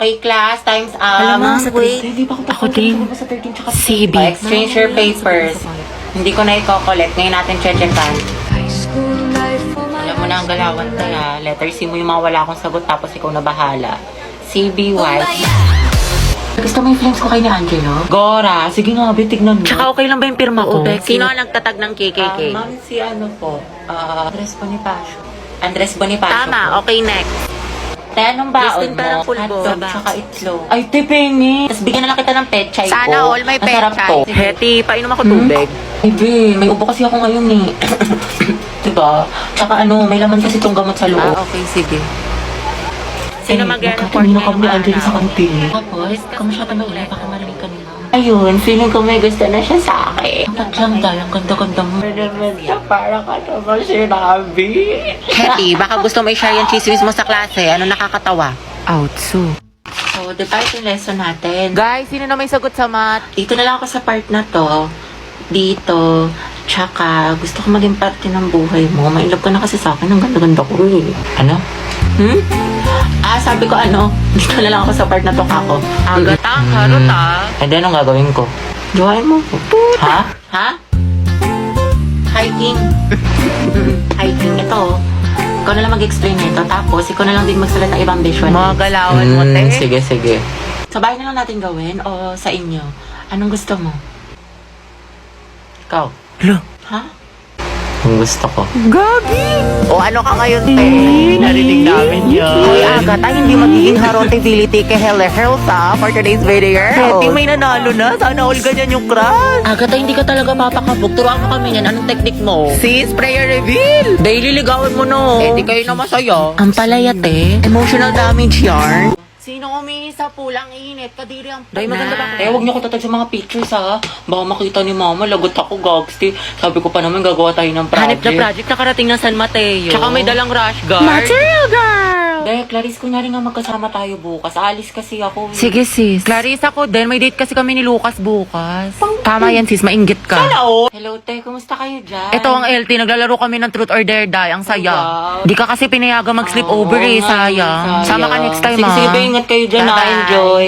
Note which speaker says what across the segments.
Speaker 1: Okay, class, time's up.
Speaker 2: Alam mo, sa
Speaker 1: wait.
Speaker 2: Hindi pa
Speaker 1: Ako din.
Speaker 2: sa 13 tsaka
Speaker 1: CB. Exchange your papers. Hindi ko na i-collect. Ngayon natin checkan. Alam mo na ang galawan kaya. Letter C mo yung mga wala akong sagot tapos ikaw na bahala. CB White. Gusto mo yung flames ko kay ni Angelo? Gora, sige nga, tignan mo.
Speaker 2: Tsaka okay lang ba yung pirma ko?
Speaker 1: Sino
Speaker 2: ang nagtatag ng KKK?
Speaker 1: Ma'am, si ano po? Andres Bonifacio. Andres Bonifacio
Speaker 2: Tama,
Speaker 1: po.
Speaker 2: okay, next.
Speaker 1: Te, anong baon
Speaker 2: Listing pa ng
Speaker 1: mo?
Speaker 2: pulbo.
Speaker 1: Hotdog tsaka itlog. Ay, te, pengi. Tapos bigyan na lang kita ng pechay ko.
Speaker 2: Sana all may
Speaker 1: Masarap
Speaker 2: pechay.
Speaker 1: to.
Speaker 2: Heti, painom ako tubig.
Speaker 1: Ay, be, may ubo kasi ako ngayon eh. Diba? Tsaka ano, may laman kasi itong gamot sa loob.
Speaker 2: Okay, sige. Sino mag-report
Speaker 1: Nagkatumino kami ni
Speaker 2: ngayong
Speaker 1: Angelo sa
Speaker 2: araw?
Speaker 1: kantin. Tapos, kami siya tumingin, baka marinig ka nila. Ayun, feeling ko may gusto na siya sa akin. Tadyang dahil, ang ganda-ganda mo. Para ka naman sinabi.
Speaker 2: Heti, baka gusto mo i-share yung chismis mo sa klase. Ano nakakatawa? Outso.
Speaker 1: So, diba ito yung lesson natin?
Speaker 2: Guys, sino na may sagot sa math?
Speaker 1: Dito na lang ako sa part na to. Dito. Tsaka, gusto ko maging parte ng buhay mo. Mailove ka na kasi sa akin. Ang ganda-ganda ko eh. Ano? Sabi ko ano, dito na lang ako sa part na to kako.
Speaker 2: Agata, karot ah.
Speaker 1: And then, anong gagawin ko? Jowain mo ko. Ha? Ha? Hiking. Hiking. Ito. Ikaw na lang mag-explain nito. Tapos, ikaw na lang din magsalat ng ibang visual.
Speaker 2: Mga galawan mo, te.
Speaker 1: Sige. Sa bahay na lang natin gawin o sa inyo? Anong gusto mo? Ikaw?
Speaker 2: Lo.
Speaker 1: Ha? Ang gusto ko.
Speaker 2: Gagi! O ano ka ngayon, te? Narinig namin yun. Hoy, Agata, hindi magiging harotability kay Helsa for today's video. Heti, may nanalo na. Sana all ganyan yung crush.
Speaker 1: Agata, hindi ka talaga papakabog. Turuan mo kami yan. Anong technique mo?
Speaker 2: Sis, prayer reveal.
Speaker 1: Daily ligawan mo no.
Speaker 2: Di kayo na masaya.
Speaker 1: Ang palaya, te.
Speaker 2: Emotional damage yarn. Sino umihi sa pulang init? Kadiri ang
Speaker 1: Day, maganda ba? Eh, huwag niyo ko tatag sa mga pictures, ha? Baka makita ni mama, lagot ako, gagsti. Sabi ko pa naman, gagawa tayo ng project.
Speaker 2: Hanip na project nakarating ng San Mateo.
Speaker 1: Tsaka may dalang
Speaker 2: rush guard. Material girl!
Speaker 1: Day, Clarice, kunyari nga magkasama tayo bukas. Alis kasi ako.
Speaker 2: Sige sis. Clarissa ko din, may date kasi kami ni Lucas bukas. Tama yan sis, mainggit ka.
Speaker 1: Hello, te. Kumusta kayo dyan?
Speaker 2: Ito ang LT, naglalaro kami ng Truth or Dare Die. Ang saya.
Speaker 1: Wow.
Speaker 2: Di ka kasi pinayaga mag-sleep over
Speaker 1: Oo
Speaker 2: eh,
Speaker 1: nga,
Speaker 2: sayang. Sama ka next time
Speaker 1: Sige,
Speaker 2: ha.
Speaker 1: ingat kayo dyan, ha?
Speaker 2: Bye-bye.
Speaker 1: Enjoy.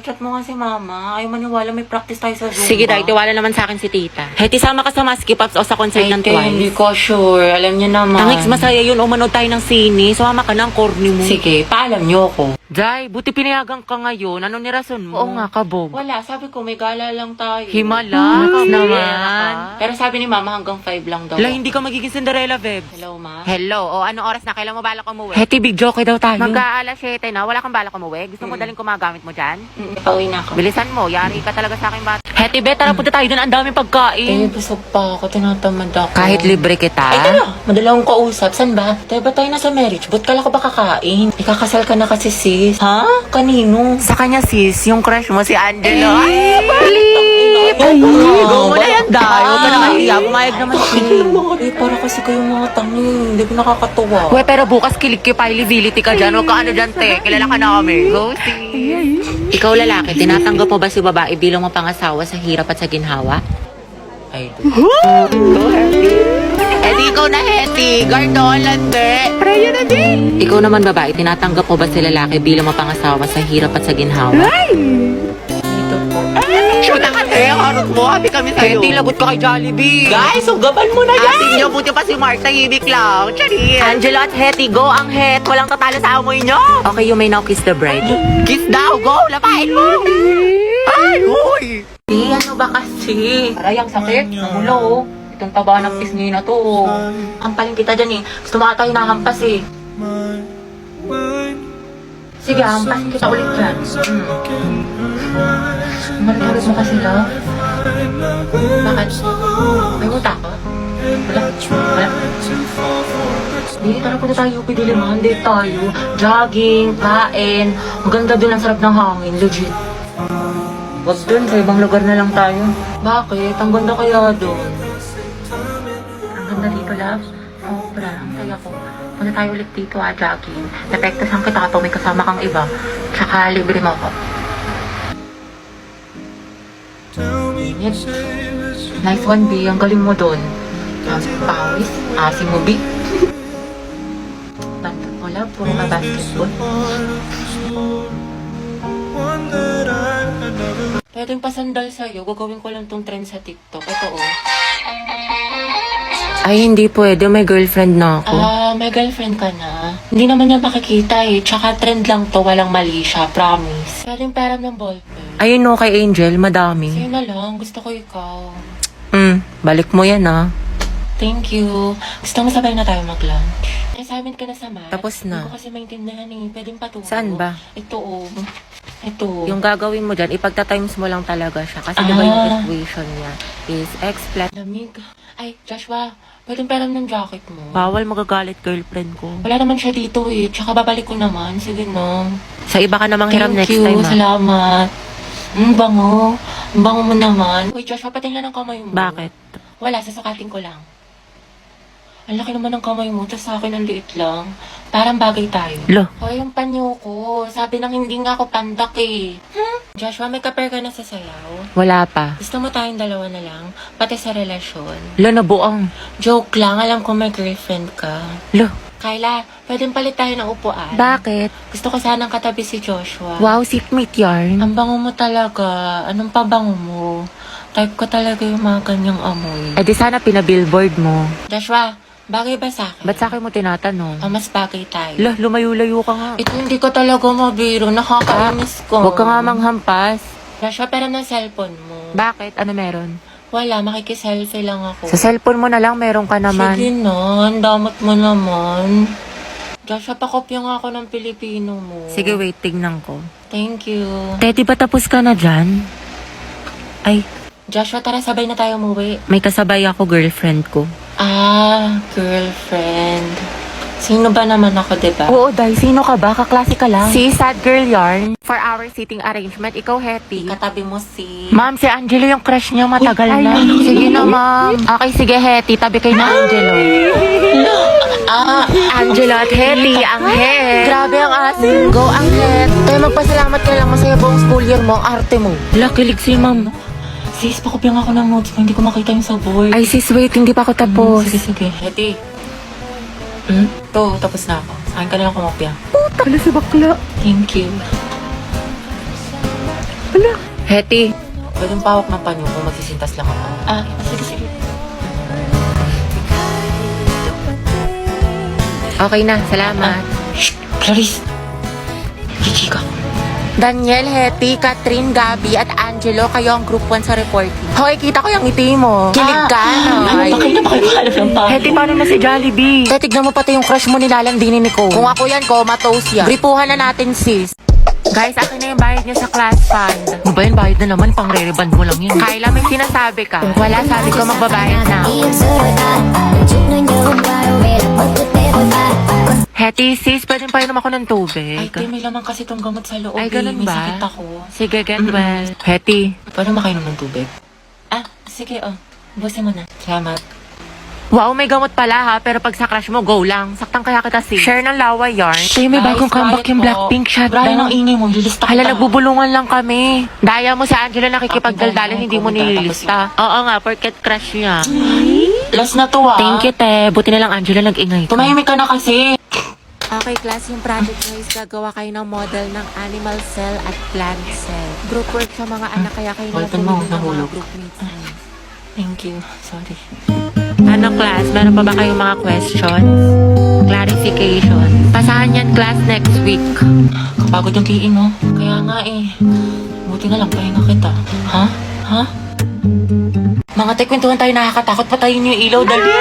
Speaker 1: Chat mo nga si mama. Ayaw maniwala, may practice tayo sa Zumba.
Speaker 2: Sige dahil, tiwala naman sa akin si tita. Heti, sama ka sa Maski Pops o sa concert ng
Speaker 1: Kaya hindi
Speaker 2: Twice.
Speaker 1: ko sure. Alam niyo naman.
Speaker 2: Tangix, masaya yun. O manood tayo ng sine. Sumama ka na ang corny mo.
Speaker 1: Sige, paalam niyo ako.
Speaker 2: Jai, buti pinayagan ka ngayon. Ano ni rason mo? Oo nga, kabog.
Speaker 1: Wala, sabi ko may gala lang tayo.
Speaker 2: Himala naman.
Speaker 1: Pero sabi ni mama hanggang 5 lang daw.
Speaker 2: Hala, hindi ka magiging Cinderella, Bebs.
Speaker 1: Hello, ma.
Speaker 2: Hello, o anong oras na? Kailan mo balak umuwi? Heti, big joke daw tayo. Magka-alas 7 na, wala kang balak umuwi? Gusto mo daling kumagamit mo dyan?
Speaker 1: Pauwi na ako.
Speaker 2: Bilisan mo, yari ka talaga sa akin bata. Heti, bet, tara punta tayo dun, ang daming pagkain.
Speaker 1: Busog pa ako. Tinatamad ako.
Speaker 2: Kahit libre kita.
Speaker 1: Ay, tara. Madala akong kausap. San ba? Tayo ba tayo nasa marriage? Ba't kala ko ba kakain? Ikakasal ka na kasi, sis. Ha? Kanino?
Speaker 2: Sa kanya sis, yung crush mo si Angelo.
Speaker 1: Eh,
Speaker 2: Ay,
Speaker 1: Ay,
Speaker 2: go mo na yan, dahil. Huwag ka na mahiya, pumayag naman
Speaker 1: Bakit
Speaker 2: siya.
Speaker 1: mga para kasi kayong mga tangi. Hindi ko nakakatuwa.
Speaker 2: We, pero bukas kilig-kipability ka dyan. Huwag ka ano dyan, te. Kilala ka namin. Go, sis. Ikaw lalaki, tinatanggap mo ba si babae bilang mapangasawa sa hirap at sa ginhawa?
Speaker 1: Ay,
Speaker 2: Go, Heti. Di ikaw na, Heti. Gardolan, be. Preyo na din. Ikaw naman, babae, tinatanggap mo ba si lalaki bilang mapangasawa sa hirap at sa ginhawa?
Speaker 1: dito po.
Speaker 2: Shoot na ka, te. Harot mo. Happy kami sa'yo. Heti, lagot ka kay Jollibee.
Speaker 1: Guys, ugaban mo na yan!
Speaker 2: Atin niyo, buti pa si Mark, tahimik lang. Charis. Angelo at Heti, go ang het. Walang tatalo sa amoy niyo. Okay, you may now kiss the bride. Kiss daw, go. Lapain mo. Ay, huy.
Speaker 1: Ano ba kasi? Aray, ang sakit. Namulo, oh. Itong taba ng pisngi na to, oh. Hampaling kita dyan, eh. Gusto mo ata hinahampas, eh. Sige, hampasin kita ulit dyan. Malit mo kasi, love. Bakit? May muta ka? Wala? Hindi, tara punta tayo, pidiliman. Date tayo. Jogging, kain. Maganda dun, ang sarap ng hangin. Legit. Wag dun, sa ibang lugar na lang tayo. Bakit? Ang ganda kaya dun. Ang ganda dito, love. Sobra, ang saya ko. Punta tayo ulit dito, jogging. Depektasan kita kapag may kasama kang iba. Tsaka libre mo ako. Init. Nice one, B. Ang galing mo dun. Pawis. Asim mo, B. Bantot mo, love. puro ka basketball. Pwedeng pasandal sa'yo. Gagawin ko lang tong trend sa TikTok. Ito
Speaker 2: Ay, hindi pwede. May girlfriend na ako.
Speaker 1: May girlfriend ka na. Hindi naman niya makikita eh. Tsaka trend lang to. Walang mali siya. Promise. Pwedeng pera ng ballpen.
Speaker 2: Ayun no, kay Angel, madami.
Speaker 1: Sa'yo na lang. Gusto ko ikaw.
Speaker 2: Balik mo yan
Speaker 1: Thank you. Gusto mo sabay na tayo mag-lunch? Assignment ka na sa math.
Speaker 2: Tapos na.
Speaker 1: Hindi ko kasi maintindihan eh. Pwedeng paturo.
Speaker 2: Saan ba?
Speaker 1: Ito Ito.
Speaker 2: Yung gagawin mo dyan, ipagta-times mo lang talaga siya. Kasi di ba yung equation niya is x plus...
Speaker 1: Lamig. Ay, Joshua. Pwedeng pera ng jacket mo.
Speaker 2: Bawal magagalit girlfriend ko.
Speaker 1: Wala naman siya dito eh. Tsaka babalik ko naman. Sige no.
Speaker 2: Sa iba ka namang hiram next
Speaker 1: Thank you.
Speaker 2: time
Speaker 1: Salamat. Bango. Ang bango mo naman. Uy, Joshua, patingnan ang kamay mo.
Speaker 2: Bakit?
Speaker 1: Wala, sasukatin ko lang. Ang laki naman ng kamay mo, tapos sa akin ang liit lang. Parang bagay tayo.
Speaker 2: Lo.
Speaker 1: Hoy, yung panyo ko. Sabi nang hindi nga ako pandak eh. Joshua, may kaper ka na sa sayaw?
Speaker 2: Wala pa.
Speaker 1: Gusto mo tayong dalawa na lang? Pati sa relasyon?
Speaker 2: Lo, nabuang.
Speaker 1: Joke lang, alam ko may girlfriend ka.
Speaker 2: Lo.
Speaker 1: Kyla, pwedeng palit tayo ng upuan.
Speaker 2: Bakit?
Speaker 1: Gusto ko sanang katabi si Joshua.
Speaker 2: Wow, seatmate yarn.
Speaker 1: Ang bango mo talaga. Anong pabango mo? Type ko talaga yung mga ganyang amoy.
Speaker 2: Eh di sana pinabillboard mo.
Speaker 1: Joshua, bagay ba sa akin?
Speaker 2: Ba't sa akin mo tinatanong?
Speaker 1: Mas bagay tayo.
Speaker 2: Lo, lumayo-layo ka nga.
Speaker 1: Ito hindi ko talaga mabiro. Nakakainis ko.
Speaker 2: Huwag ka nga manghampas.
Speaker 1: Joshua, pera ng cellphone mo.
Speaker 2: Bakit? Ano meron?
Speaker 1: Wala, makikiselfie lang ako.
Speaker 2: Sa cellphone mo na lang, meron ka naman.
Speaker 1: Sige na, ang damot mo naman. Joshua, pakopya nga ako ng Pilipino mo.
Speaker 2: Sige, wait, tignan ko.
Speaker 1: Thank you.
Speaker 2: Teddy, ba tapos ka na dyan? Ay,
Speaker 1: Joshua, tara sabay na tayo umuwi.
Speaker 2: may kasabay ako, girlfriend ko.
Speaker 1: Girlfriend. Sino ba naman ako, diba?
Speaker 2: Oo, dahil sino ka ba? Kaklase ka lang. Si Sad Girl Yarn. For our seating arrangement, ikaw, Hetty.
Speaker 1: Katabi mo si...
Speaker 2: Ma'am, si Angelo yung crush niya matagal na. Sige na, ma'am. Okay, sige, Hetty. Tabi kayo na Angelo. Angelo at Hetty, ang het. Grabe ang asin. Go, ang het. Kaya magpasalamat ka lang masaya buong school year mo, ang arte mo. Lakilig si ma'am.
Speaker 1: Sis, pakopya nga ako ng notes mo. Hindi ko makita yung sa board.
Speaker 2: Ay, sis, wait. Hindi pa ako tapos.
Speaker 1: Sige. Hetty. Tapos na ako. Sa akin ka na lang kumopya.
Speaker 2: Puta, si bakla.
Speaker 1: Thank you.
Speaker 2: Hetty.
Speaker 1: Pwedeng pawak ng panyo kung magsisintas lang ako. Sige.
Speaker 2: Okay na, salamat.
Speaker 1: Shh! Clarice! Chichika.
Speaker 2: Daniel, Hetty, Catherine, Gabby, at Angelo, kayo ang group 1 sa reporting. Hoy, kita ko yung ngiti mo. Kilig ka, no?
Speaker 1: Bakit na ba kayo halap ng panyo?
Speaker 2: Hetty, paano na si Jollibee? Tignan mo pati yung crush mo nilalandinin ni Ko. Kung ako yan, comatose yan. Gripuhan na natin, sis. Guys, akin na yung bayad niya sa class fund. Ano ba yun? Bayad na naman, pang re-reband mo lang yun. Kyla, may sinasabi ka. Wala, sabi ko magbabayad na. Hetty, sis, pwede pa inom ako ng tubig.
Speaker 1: Ay, te, may laman kasi itong gamot sa loob.
Speaker 2: Ay, ganun
Speaker 1: May
Speaker 2: ba?
Speaker 1: sakit ako.
Speaker 2: Sige, get well. Hetty.
Speaker 1: Paano makainom ng tubig? Sige, busin mo na. Salamat.
Speaker 2: Wow, may gamot pala ha, pero pag sa crush mo, go lang. Saktang kaya kita, sis. Share ng laway yarn. Tay, may bagong comeback yung Blackpink
Speaker 1: Brian, ang
Speaker 2: shutdown.
Speaker 1: ingay mo. Lilista
Speaker 2: Hala, nagbubulungan lang kami. Daya mo sa Angela nakikipagdaldalan, hindi mo nililista. Oo nga, porket crush niya.
Speaker 1: Last na to,
Speaker 2: Thank you, te. Buti na lang, Angela, nag-ingay ka.
Speaker 1: Tumahimik ka na kasi.
Speaker 2: Okay, class, yung project nyo is gagawa kayo ng model ng animal cell at plant cell. Group work sa mga anak, kaya kayo
Speaker 1: Ballpen mo,
Speaker 2: nahulog ng mga
Speaker 1: nahulog.
Speaker 2: groupmates nyo.
Speaker 1: Thank you. Sorry.
Speaker 2: Ano, class? Meron pa ba kayong mga questions? Clarification. Pasahan yan, class, next week.
Speaker 1: Kapagod yung kiin mo. Kaya nga eh. Buti na lang, pahinga kita. Ha? Mga te, kwentuhan tayo nakakatakot. Patayin niyo yung ilaw, dali.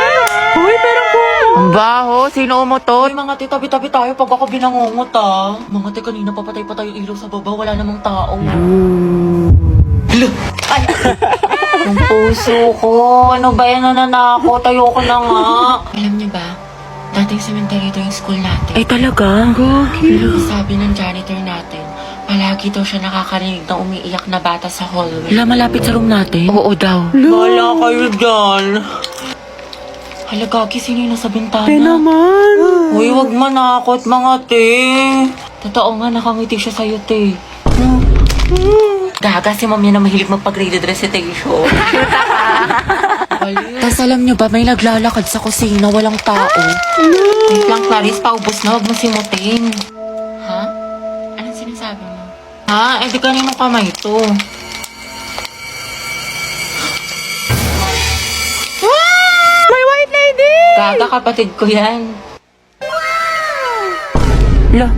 Speaker 2: Uy, meron po. Ang baho. Sino umutot?
Speaker 1: Ay, mga te, tabi-tabi tayo pag ako binangungot ah. Mga te, kanina papatay pa tayo yung ilaw sa baba. Wala namang tao. Ay! Yung puso ko. Ano ba yan? Nananakot. Ayoko na nga. Alam niyo ba? Dating cemetery ito yung school natin.
Speaker 2: Ay, talaga?
Speaker 1: Sabi ng janitor natin, palagi daw siya nakakarinig ng umiiyak na bata sa hallway.
Speaker 2: Wala, malapit sa room natin? Oo daw.
Speaker 1: Wala kayo dyan. Hala, Gagi, sino yung nasa bintana?
Speaker 2: naman.
Speaker 1: Uy, wag manakot, mga te. Totoo nga, nakangiti siya sa'yo, te. Gaga, si mom yan na mahilig magpag-graded recitation. Tapos alam nyo ba, may naglalakad sa kusina, walang tao. Wait lang, Clarice, paubos na, huwag mo simutin. Ha? Anong sinasabi mo? Ha? Eh di kaninong kamay to?
Speaker 2: My white lady!
Speaker 1: Gaga, kapatid ko yan.
Speaker 2: La,